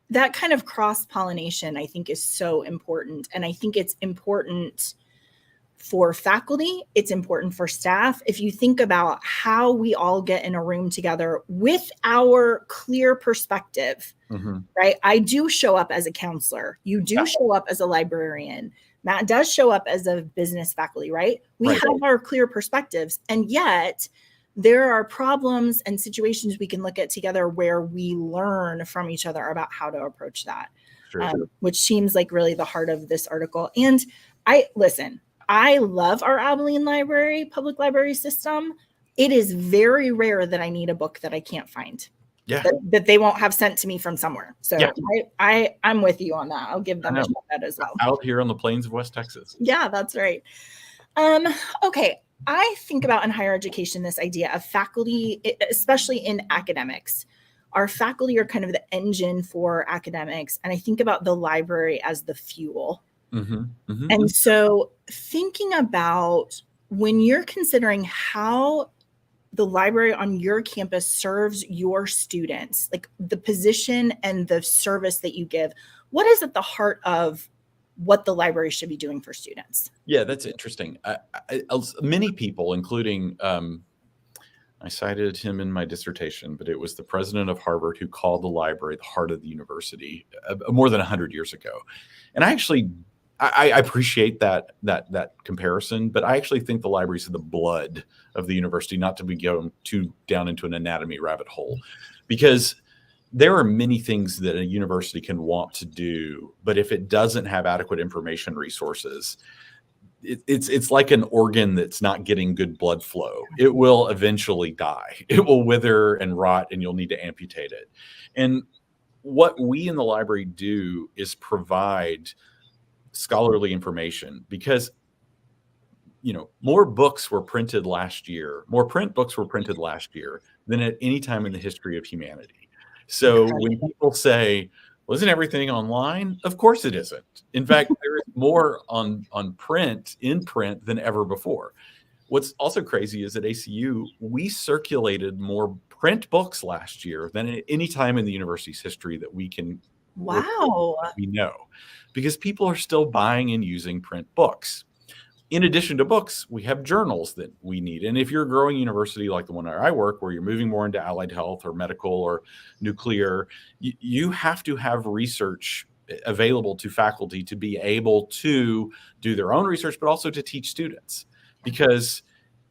That kind of cross-pollination, I think, is so important. And I think it's important for faculty. It's important for staff. If you think about how we all get in a room together with our clear perspective, right? I do show up as a counselor. You do show up as a librarian. Matt does show up as a business faculty, right? We have our clear perspectives. And yet there are problems and situations we can look at together where we learn from each other about how to approach that, which seems like really the heart of this article. And I love our Abilene Library, public library system. It is very rare that I need a book that I can't find. Yeah. That they won't have sent to me from somewhere. So I'm with you on that. I'll give them a shout out as well. Out here on the plains of West Texas. Yeah, that's right. Okay. I think about in higher education, this idea of faculty, especially in academics. Our faculty are kind of the engine for academics. And I think about the library as the fuel. And so thinking about when you're considering how the library on your campus serves your students, like the position and the service that you give, what is at the heart of what the library should be doing for students? Yeah, that's interesting. Many people, including, I cited him in my dissertation, but it was the president of Harvard who called the library the heart of the university more than 100 years ago. And I appreciate that comparison, but I actually think the libraries are the blood of the university, not to be going too down into an anatomy rabbit hole, because there are many things that a university can want to do, but if it doesn't have adequate information resources, it's like an organ that's not getting good blood flow. It will eventually die. It will wither and rot, and you'll need to amputate it. And what we in the library do is provide scholarly information, because more books were printed last year, more print books were printed last year than at any time in the history of humanity. So when people say, well, isn't everything online? Of course it isn't. In fact, there is more in print than ever before. What's also crazy is at ACU, we circulated more print books last year than at any time in the university's history that we can we know, because people are still buying and using print books. In addition to books, we have journals that we need. And if you're a growing university like the one where I work, where you're moving more into allied health or medical or nuclear, you have to have research available to faculty to be able to do their own research, but also to teach students. Because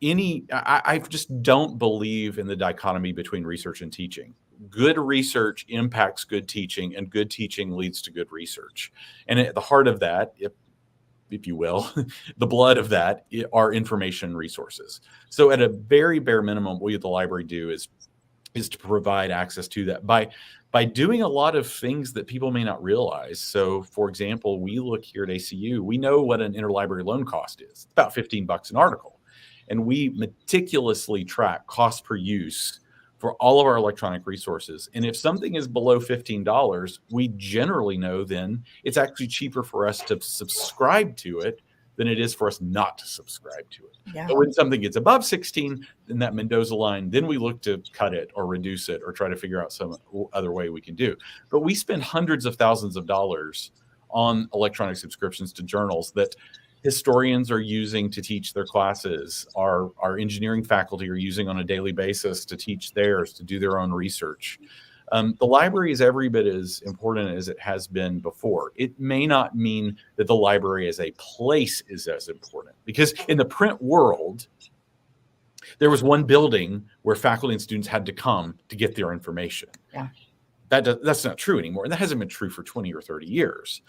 I just don't believe in the dichotomy between research and teaching. Good research impacts good teaching, and good teaching leads to good research. And at the heart of that, if you will, the blood of that are information resources. So at a very bare minimum, what we at the library do is to provide access to that by doing a lot of things that people may not realize. So for example, we look here at ACU, we know what an interlibrary loan cost is. It's about $15 an article. And we meticulously track cost per use for all of our electronic resources. And if something is below $15, we generally know then it's actually cheaper for us to subscribe to it than it is for us not to subscribe to it. Yeah. But when something gets above 16, in that Mendoza line, then we look to cut it or reduce it or try to figure out some other way we can do. But we spend hundreds of thousands of dollars on electronic subscriptions to journals that historians are using to teach their classes. Our engineering faculty are using on a daily basis to teach theirs, to do their own research. The library is every bit as important as it has been before. It may not mean that the library as a place is as important, because in the print world, there was one building where faculty and students had to come to get their information. Yeah. That's not true anymore. And that hasn't been true for 20 or 30 years.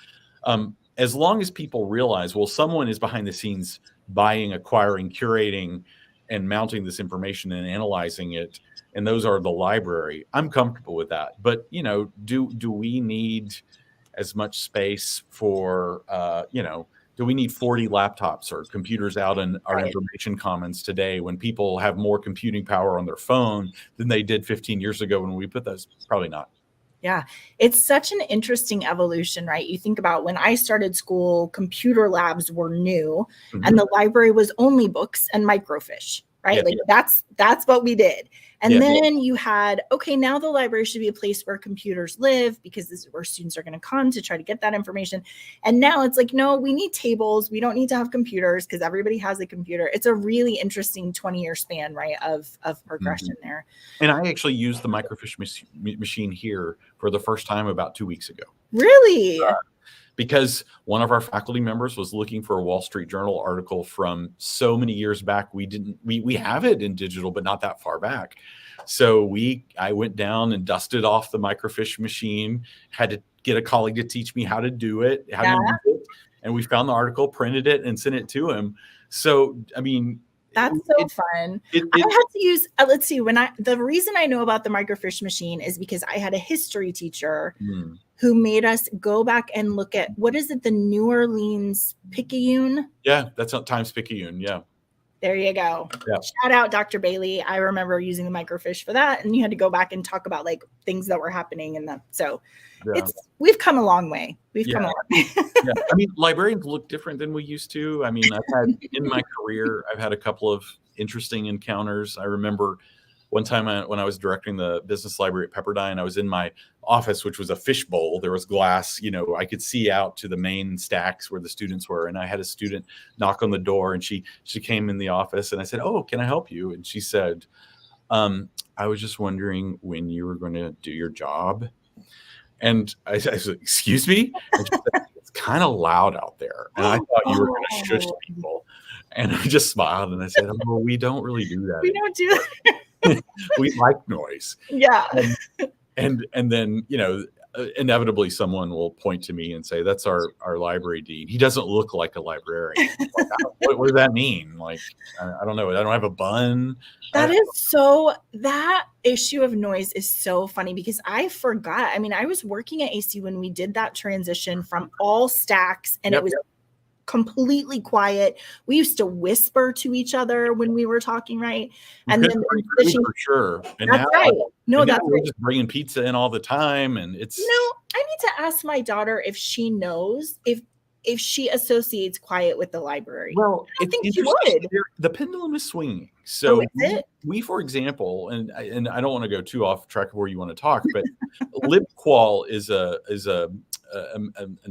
As long as people realize, well, someone is behind the scenes buying, acquiring, curating, and mounting this information and analyzing it, and those are the library, I'm comfortable with that. But, do we need as much space for, do we need 40 laptops or computers out in our Right. information commons today when people have more computing power on their phone than they did 15 years ago when we put those? Probably not. Yeah, it's such an interesting evolution, right? You think about when I started school, computer labs were new, Mhm. and the library was only books and microfiche, right? Yeah. Like that's what we did. And Yeah. then you had, okay, now the library should be a place where computers live because this is where students are going to come to try to get that information. And now it's like, no, we need tables. We don't need to have computers because everybody has a computer. It's a really interesting 20-year span, right, of progression there. And I actually used the microfiche machine here for the first time about 2 weeks ago. Really? Because one of our faculty members was looking for a Wall Street Journal article from so many years back. We have it in digital, but not that far back. So I went down and dusted off the microfiche machine, had to get a colleague to teach me how to do it, how to use it. And we found the article, printed it, and sent it to him. So, I mean, that's so fun. I had to use, let's see, the reason I know about the microfiche machine is because I had a history teacher who made us go back and look at, what is it, the New Orleans Picayune? Yeah, that's not Times-Picayune. Yeah. There you go. Yeah. Shout out Dr. Bailey. I remember using the microfiche for that. And you had to go back and talk about like things that were happening in them. So we've come a long way. Come a long way. Yeah. I mean, librarians look different than we used to. I mean, in my career, I've had a couple of interesting encounters. I remember one time when I was directing the business library at Pepperdine, I was in my office, which was a fishbowl. There was glass, I could see out to the main stacks where the students were. And I had a student knock on the door, and she came in the office, and I said, "Oh, can I help you?" And she said, "I was just wondering when you were going to do your job." And I said, "Excuse me?" And she said, "It's kind of loud out there, and I thought you were going to shush people." And I just smiled, and I said, "Oh, we don't really do that. We don't do that. We like noise." Yeah. And then, inevitably someone will point to me and say, "That's our library dean. He doesn't look like a librarian." Like, what does that mean? Like, I don't know. I don't have a bun. That issue of noise is so funny because I forgot. I mean, I was working at AC when we did that transition from all stacks, and it was completely quiet. We used to whisper to each other when we were talking, right? And then for sure. And that's now, right. No, that's we're right. just bringing pizza in all the time, and it's. I need to ask my daughter if she knows if she associates quiet with the library. Well, I think she would. The pendulum is swinging. So is we, for example, and I don't want to go too off track of where you want to talk, but LibQual is an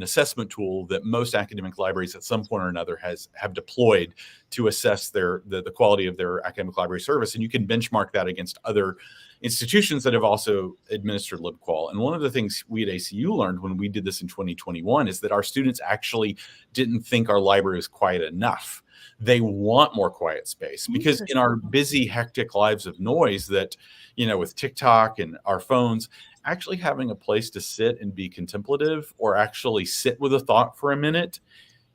assessment tool that most academic libraries at some point or another have deployed to assess the quality of their academic library service. And you can benchmark that against other institutions that have also administered LibQual. And one of the things we at ACU learned when we did this in 2021 is that our students actually didn't think our library was quiet enough. They want more quiet space because in our busy, hectic lives of noise that, with TikTok and our phones, actually having a place to sit and be contemplative or actually sit with a thought for a minute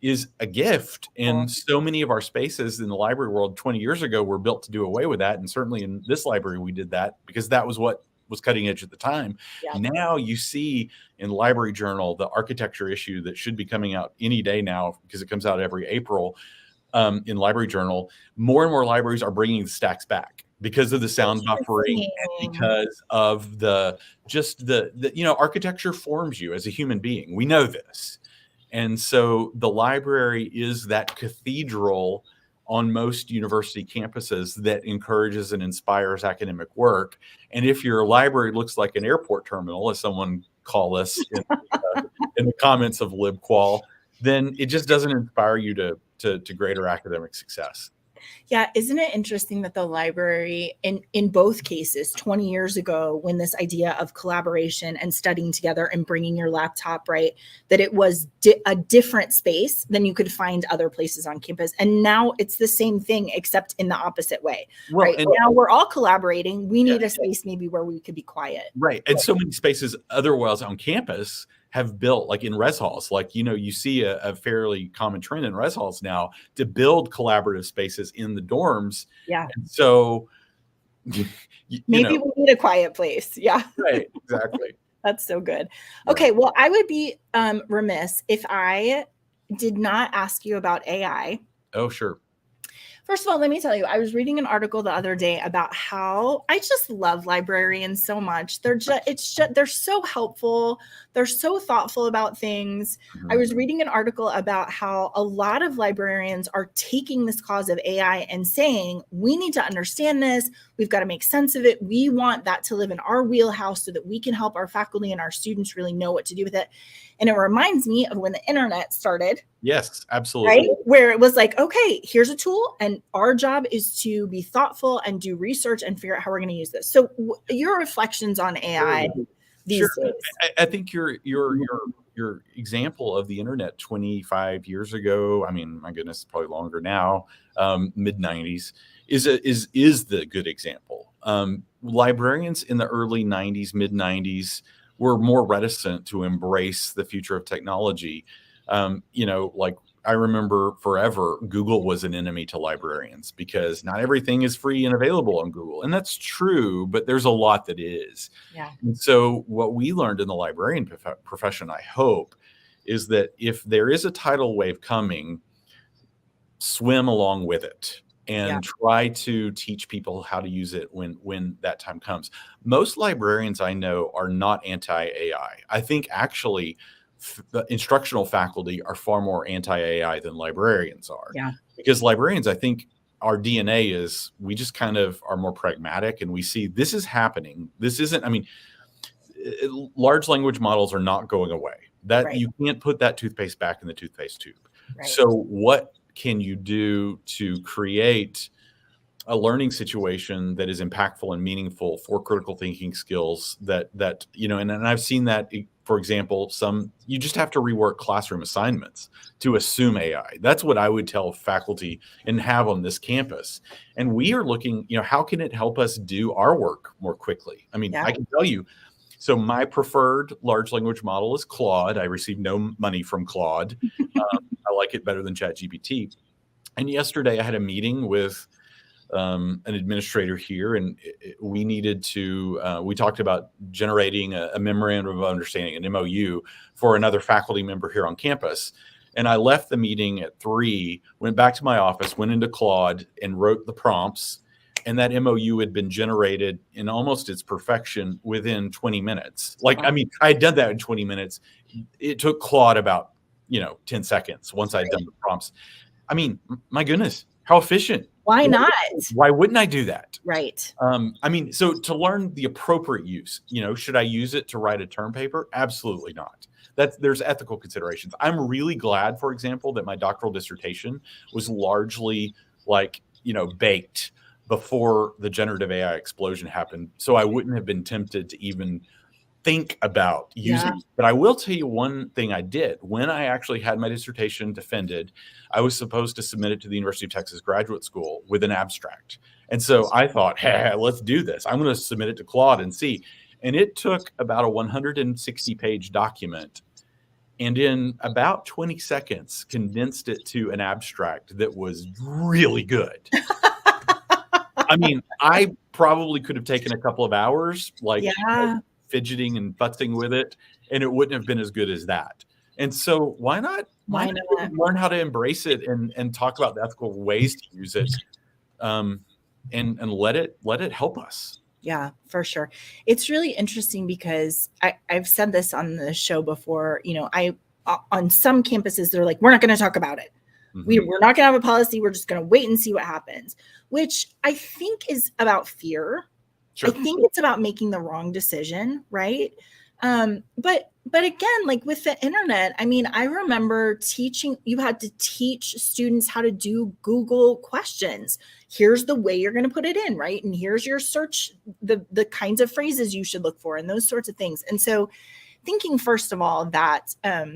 is a gift. And so many of our spaces in the library world 20 years ago were built to do away with that. And certainly in this library, we did that because that was what was cutting edge at the time. Yeah. Now you see in Library Journal, the architecture issue that should be coming out any day now because it comes out every April in Library Journal, more and more libraries are bringing the stacks back because of the sound buffering and because of the architecture forms you as a human being. We know this. And so the library is that cathedral on most university campuses that encourages and inspires academic work. And if your library looks like an airport terminal, as someone called us in the comments of LibQual, then it just doesn't inspire you to greater academic success. Yeah, isn't it interesting that the library, in both cases, 20 years ago, when this idea of collaboration and studying together and bringing your laptop, right, that it was a different space than you could find other places on campus. And now it's the same thing, except in the opposite way, right? And now we're all collaborating. We need a space maybe where we could be quiet. Right. And so many spaces otherwise on campus have built, like in res halls, like, you see a fairly common trend in res halls now to build collaborative spaces in the dorms. Yeah. And so maybe we need a quiet place. Yeah. Right. Exactly. That's so good. Yeah. Okay, well, I would be remiss if I did not ask you about AI. Oh, sure. First of all, let me tell you, I was reading an article the other day about how I just love librarians so much. They're so helpful. They're so thoughtful about things. I was reading an article about how a lot of librarians are taking this cause of AI and saying, we need to understand this. We've got to make sense of it. We want that to live in our wheelhouse so that we can help our faculty and our students really know what to do with it. And it reminds me of when the internet started. Yes, absolutely. Right? Where it was like, okay, here's a tool, and our job is to be thoughtful and do research and figure out how we're going to use this. So, your reflections on AI these days? I think your example of the internet 25 years ago, I mean, my goodness, probably longer now, mid 90s, is the good example. Librarians in the early 90s, mid 90s were more reticent to embrace the future of technology. Like I remember forever, Google was an enemy to librarians because not everything is free and available on Google. And that's true, but there's a lot that is. Yeah. And so what we learned in the librarian profession, I hope, is that if there is a tidal wave coming, swim along with it and try to teach people how to use it when that time comes. Most librarians I know are not anti-AI. I think actually the instructional faculty are far more anti-AI than librarians are. Yeah. Because librarians, I think our DNA is we just kind of are more pragmatic and we see this is happening. This isn't, I mean, large language models are not going away. That you can't put that toothpaste back in the toothpaste tube. Right. So what can you do to create a learning situation that is impactful and meaningful for critical thinking skills that and I've seen that, for example, you just have to rework classroom assignments to assume AI. That's what I would tell faculty and have on this campus. And we are looking, how can it help us do our work more quickly? I mean, I can tell you, so my preferred large language model is Claude. I receive no money from Claude. I like it better than ChatGPT. And yesterday I had a meeting with an administrator here, and we needed to, we talked about generating a memorandum of understanding, an MOU, for another faculty member here on campus. And I left the meeting at 3, went back to my office, went into Claude and wrote the prompts. And that MOU had been generated in almost its perfection within 20 minutes. I mean, I had done that in 20 minutes. It took Claude about, 10 seconds once I'd done the prompts. I mean, my goodness, how efficient. Why not? Why wouldn't I do that? Right. I mean, so to learn the appropriate use, should I use it to write a term paper? Absolutely not. There's ethical considerations. I'm really glad, for example, that my doctoral dissertation was largely baked before the generative AI explosion happened. So I wouldn't have been tempted to even think about using it. But I will tell you one thing I did. When I actually had my dissertation defended, I was supposed to submit it to the University of Texas Graduate School with an abstract. And so I thought, hey, let's do this. I'm going to submit it to Claude and see. And it took about a 160-page document and in about 20 seconds condensed it to an abstract that was really good. I mean, I probably could have taken a couple of hours, fidgeting and futzing with it, and it wouldn't have been as good as that. And so why not learn how to embrace it and talk about the ethical ways to use it, and let it help us. Yeah, for sure. It's really interesting because I've said this on the show before. On some campuses, they're like, we're not going to talk about it. Mm-hmm. We're not going to have a policy. We're just going to wait and see what happens, which I think is about fear. Sure. I think it's about making the wrong decision, right? But again, like with the internet, I mean, I remember you had to teach students how to do Google questions. Here's the way you're going to put it in, right? And here's your search, the kinds of phrases you should look for and those sorts of things. And so thinking, first of all, that Matt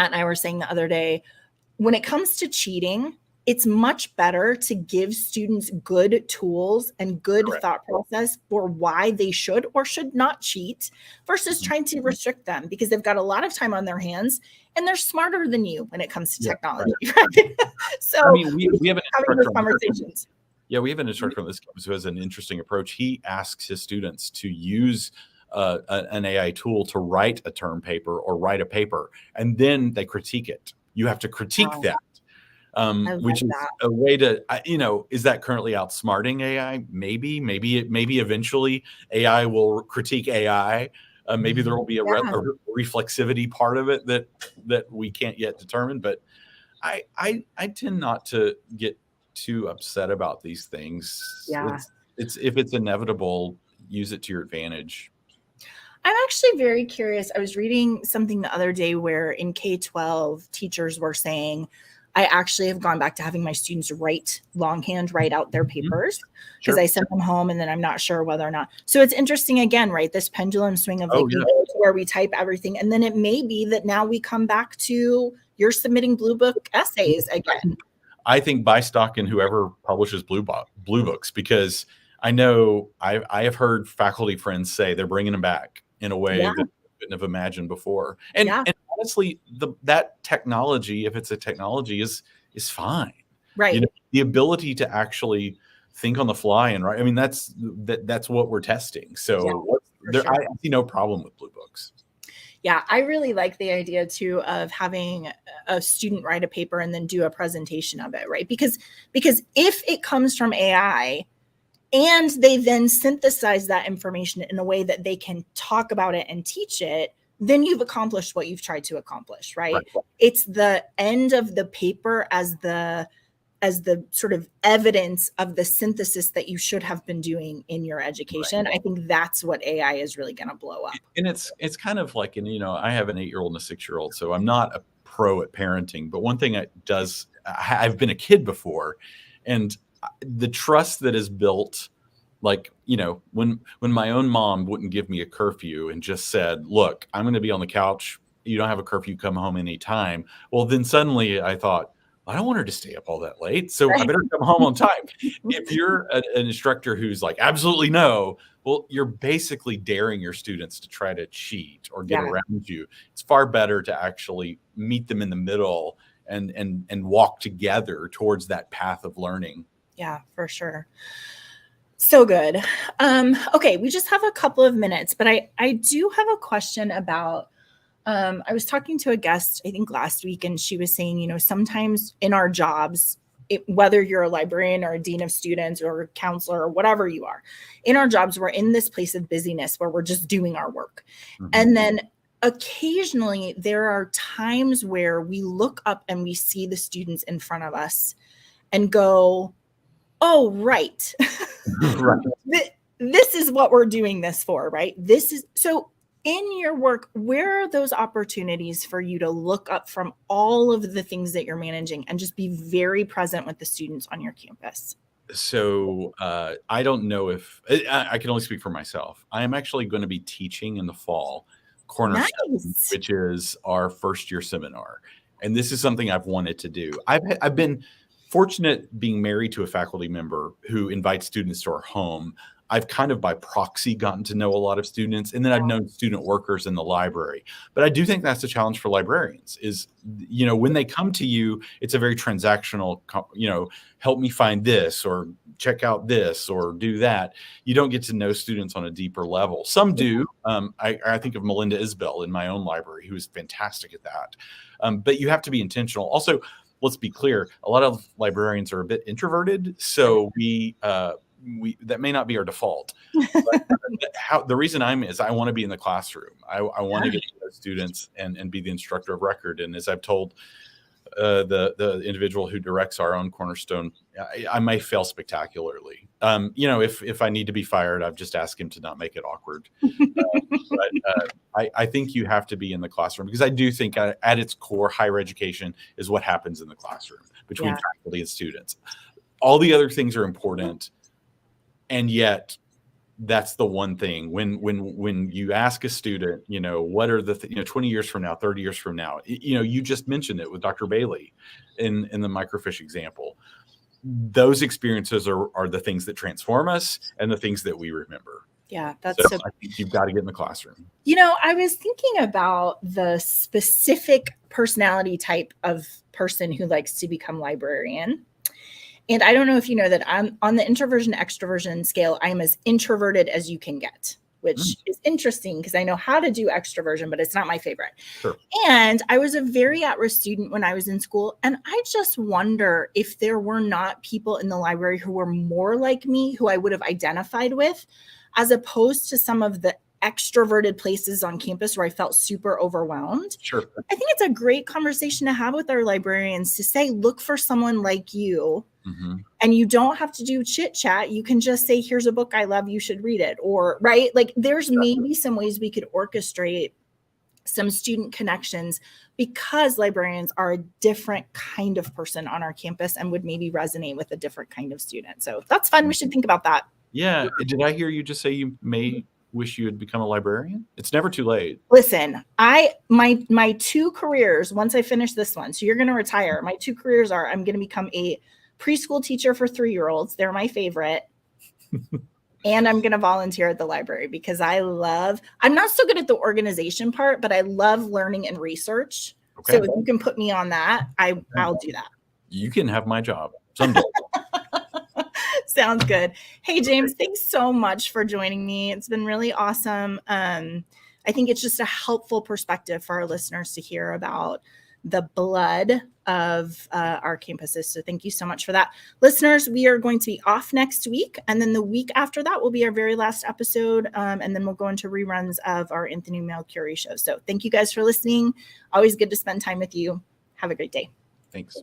and I were saying the other day, when it comes to cheating, it's much better to give students good tools and good thought process for why they should or should not cheat versus trying to restrict them because they've got a lot of time on their hands and they're smarter than you when it comes to technology. Right? So I mean, we have having those conversations. Yeah, we have an instructor on this campus who has an interesting approach. He asks his students to use an AI tool to write a term paper or write a paper, and then they critique it. You have to critique Wow. that. I love Which is that. a way to, is that currently outsmarting AI? Maybe eventually AI will critique AI. Maybe there will be a Yeah. reflexivity part of it that we can't yet determine. But I tend not to get too upset about these things. Yeah. It's if it's inevitable, use it to your advantage. I'm actually very curious. I was reading something the other day where in K-12 teachers were saying, I actually have gone back to having my students longhand write out their papers because Sure. I send them home and then I'm not sure whether or not. So it's interesting again, right? This pendulum swing of like Oh, yeah. where we type everything. And then it may be that now we come back to you're submitting Blue Book essays again. I think buy stock in whoever publishes Blue Books, because I know I have heard faculty friends say they're bringing them back in a way Yeah. that I couldn't have imagined before. And, Yeah. and honestly, that technology, if it's a technology, is fine. Right. You know, the ability to actually think on the fly and write. I mean, that's what we're testing. So for sure. I see no problem with Blue Books. Yeah, I really like the idea too of having a student write a paper and then do a presentation of it, right? Because if it comes from AI and they then synthesize that information in a way that they can talk about it and teach it, then you've accomplished what you've tried to accomplish, right? It's the end of the paper as the sort of evidence of the synthesis that you should have been doing in your education. Right. I think that's what AI is really going to blow up. And it's kind of like, I have an 8-year-old and a 6-year-old, so I'm not a pro at parenting, but one thing I've been a kid before, and the trust that is built, like, when my own mom wouldn't give me a curfew and just said, look, I'm going to be on the couch. You don't have a curfew, come home anytime. Well, then suddenly I thought, I don't want her to stay up all that late, so I better come home on time. If you're an instructor who's like, absolutely no, well, you're basically daring your students to try to cheat or get around you. It's far better to actually meet them in the middle and walk together towards that path of learning. Yeah, for sure. So good. Okay, we just have a couple of minutes, but I do have a question about I was talking to a guest, I think last week, and she was saying, sometimes in our jobs, whether you're a librarian or a dean of students or a counselor or whatever you are, in our jobs, we're in this place of busyness where we're just doing our work. Mm-hmm. And then occasionally there are times where we look up and we see the students in front of us and go, oh, right. Right. This is what we're doing this for, right? So in your work, where are those opportunities for you to look up from all of the things that you're managing and just be very present with the students on your campus? So I don't know if I can only speak for myself. I am actually going to be teaching in the fall, Cornerstone, which is our first year seminar. And this is something I've wanted to do. I've been fortunate being married to a faculty member who invites students to our home. I've kind of by proxy gotten to know a lot of students, and then I've known student workers in the library. But I do think that's a challenge for librarians is, when they come to you, it's a very transactional, help me find this or check out this or do that. You don't get to know students on a deeper level. Some do. I think of Melinda Isbell in my own library, who is fantastic at that. But you have to be intentional. Also, let's be clear, a lot of librarians are a bit introverted. So we that may not be our default. But the reason I want to be in the classroom. I want to get to know students and be the instructor of record. And as I've told the individual who directs our own Cornerstone, I may fail spectacularly. If I need to be fired, I've just asked him to not make it awkward. But I think you have to be in the classroom, because I do think at its core, higher education is what happens in the classroom between faculty and students. All the other things are important. And yet that's the one thing when you ask a student, what are the 20 years from now, 30 years from now, you just mentioned it with Dr. Bailey in the microfiche example. Those experiences are the things that transform us and the things that we remember. Yeah, I think you've got to get in the classroom. I was thinking about the specific personality type of person who likes to become librarian. And I don't know if you know that I'm on the introversion extroversion scale, I'm as introverted as you can get. which is interesting because I know how to do extroversion, but it's not my favorite. Sure. And I was a very at-risk student when I was in school. And I just wonder if there were not people in the library who were more like me, who I would have identified with, as opposed to some of the extroverted places on campus where I felt super overwhelmed. Sure. I think it's a great conversation to have with our librarians to say, look for someone like you. Mm-hmm. And you don't have to do chit chat. You can just say, here's a book I love, you should read it. Or, right? Like there's maybe some ways we could orchestrate some student connections, because librarians are a different kind of person on our campus and would maybe resonate with a different kind of student. So that's fun. We should think about that. Yeah. Did I hear you just say you may wish you had become a librarian? It's never too late. Listen, my two careers, once I finish this one, so you're going to retire. My two careers are, I'm going to become a preschool teacher for 3-year-olds. They're my favorite. And I'm going to volunteer at the library because I'm not so good at the organization part, but I love learning and research. Okay. So if you can put me on that, I'll do that. You can have my job someday. Sounds good. Hey, James, thanks so much for joining me. It's been really awesome. I think it's just a helpful perspective for our listeners to hear about the blood of our campuses. So thank you so much for that. Listeners, we are going to be off next week. And then the week after that will be our very last episode. And then we'll go into reruns of our Anthony Malcurie show. So thank you guys for listening. Always good to spend time with you. Have a great day. Thanks.